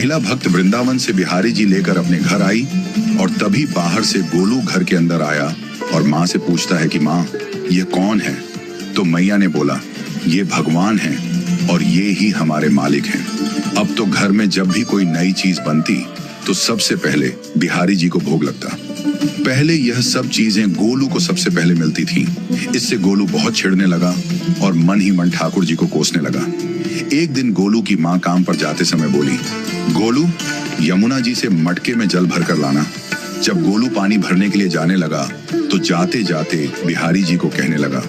महिला भक्त वृंदावन से बिहारी जी लेकर अपने घर आई और तभी बाहर से गोलू घर के अंदर आया और माँ से पूछता है कि माँ, ये कौन है? तो मैया ने बोला, ये भगवान हैं और ये ही हमारे मालिक हैं। अब तो घर में जब भी कोई नई चीज बनती तो सबसे पहले बिहारी जी को भोग लगता। पहले यह सब चीजें गोलू को सबसे पहले मिलती थी। इससे गोलू बहुत चिढ़ने लगा और मन ही मन ठाकुर जी को कोसने लगा। एक दिन गोलू की माँ काम पर जाते समय बोली, गोलू, यमुना जी से मटके में जल भर कर लाना। जब गोलू पानी भरने के लिए जाने लगा तो जाते जाते बिहारी जी को कहने लगा,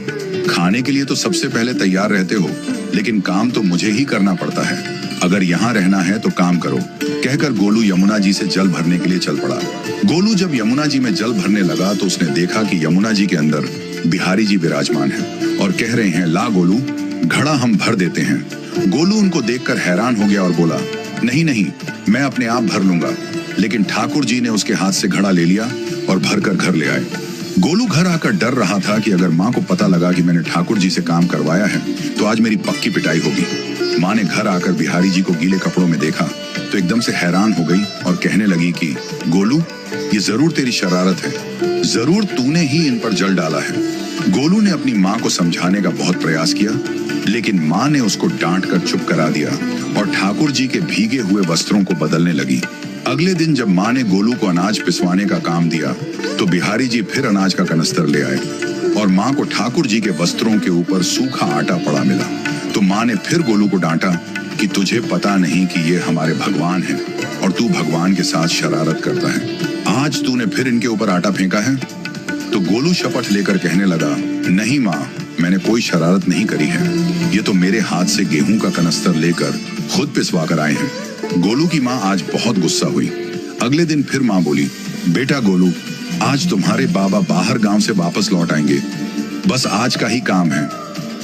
खाने के लिए तो सबसे पहले तैयार रहते हो, लेकिन काम तो मुझे ही करना पड़ता है। अगर यहाँ रहना है तो काम करो। कहकर गोलू यमुना जी से जल भरने के लिए चल पड़ा। गोलू जब यमुना जी में जल भरने लगा तो उसने देखा कि यमुना जी के अंदर बिहारी जी विराजमान हैं और कह रहे हैं, ला गोलू, घड़ा हम भर देते हैं। गोलू उनको देखकर हैरान हो गया और बोला, नहीं नहीं, मैं अपने आप भर लूंगा। लेकिन ठाकुर जी ने उसके हाथ से घड़ा ले लिया और भरकर घर ले आए। गोलू घर आकर डर रहा था कि अगर माँ को पता लगा कि मैंने ठाकुर जी से काम करवाया है तो आज मेरी पक्की पिटाई होगी। माँ ने घर आकर बिहारी जी को गीले कपड़ों में देखा तो एकदम से हैरान हो गई और कहने लगी कि गोलू, ये जरूर तेरी शरारत है, जरूर तूने ही इन पर जल डाला है। गोलू ने अपनी माँ को समझाने का बहुत प्रयास किया, लेकिन माँ ने उसको डांट कर चुप करा दिया और ठाकुर जी के भीगे हुए वस्त्रों को बदलने लगी। अगले दिन जब माँ ने गोलू को अनाज पिसवाने का काम दिया तो बिहारी जी फिर अनाज का कनस्तर ले आए और माँ को ठाकुर जी के वस्त्रों के ऊपर सूखा आटा पड़ा मिला। तो माँ ने फिर गोलू को डांटा कि तुझे पता नहीं कि ये हमारे भगवान हैं और तू भगवान के साथ शरारत करता है। आज तूने फिर इनके ऊपर आटा फेंका है। तो गोलू शपथ लेकर कहने लगा, नहीं माँ, मैंने कोई शरारत नहीं करी है। ये तो मेरे हाथ से गेहूं का कनस्तर लेकर खुद पिसवा कर आए हैं। गोलू की माँ आज बहुत गुस्सा हुई। अगले दिन फिर माँ बोली, बेटा गोलू, आज तुम्हारे बाबा बाहर गांव से वापस लौट आएंगे। बस आज का ही काम है,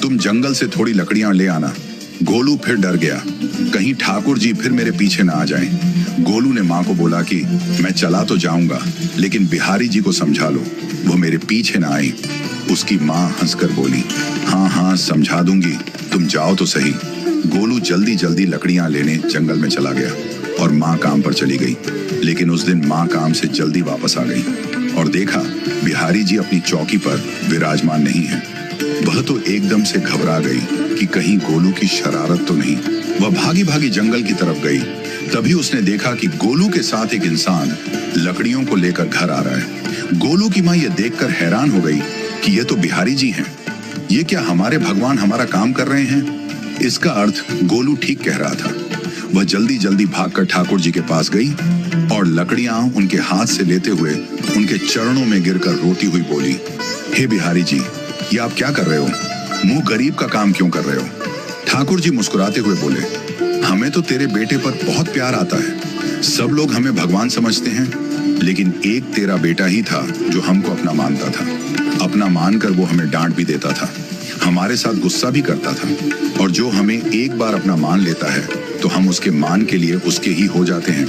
तुम जंगल से थोड़ी लकड़ियां ले आना। गोलू फिर डर गया, कहीं ठाकुर जी फिर मेरे पीछे ना आ जाएं। गोलू ने माँ को बोला कि मैं चला तो जाऊंगा, लेकिन बिहारी जी को समझा लो, वो मेरे पीछे ना आए। उसकी माँ हंसकर बोली, हाँ हाँ, समझा दूंगी, तुम जाओ तो सही। गोलू जल्दी जल्दी लकड़ियां लेने जंगल में चला गया और माँ काम पर चली गई। लेकिन उस दिन माँ काम से जल्दी वापस आ गई और देखा बिहारी जी अपनी चौकी पर विराजमान नहीं है। वह तो एकदम से घबरा गई कि कहीं गोलू की शरारत तो नहीं। वह भागी भागी जंगल की तरफ गई। तभी उसने देखा कि गोलू के साथ एक इंसान लकड़ियों को लेकर घर आ रहा है। गोलू की माँ यह देखकर हैरान हो गई कि ये तो बिहारी जी हैं। ये क्या हमारे भगवान हमारा काम कर रहे हैं? इसका अर्थ गोलू ठीक कह रहा था। वह जल्दी जल्दी भागकर ठाकुर जी के पास गई और लकड़ियां उनके हाथ से लेते हुए उनके चरणों में गिरकर रोती हुई बोली, हे बिहारी जी, ये आप क्या कर रहे हो? मुंह गरीब का काम क्यों कर रहे हो? ठाकुर जी मुस्कुराते हुए बोले, हमें तो तेरे बेटे पर बहुत प्यार आता है। सब लोग हमें भगवान समझते हैं, लेकिन एक तेरा बेटा ही था जो हमको अपना मानता था। अपना मानकर वो हमें डांट भी देता था, हमारे साथ गुस्सा भी करता था, और जो हमें एक बार अपना मान लेता है तो हम उसके मान के लिए उसके ही हो जाते हैं।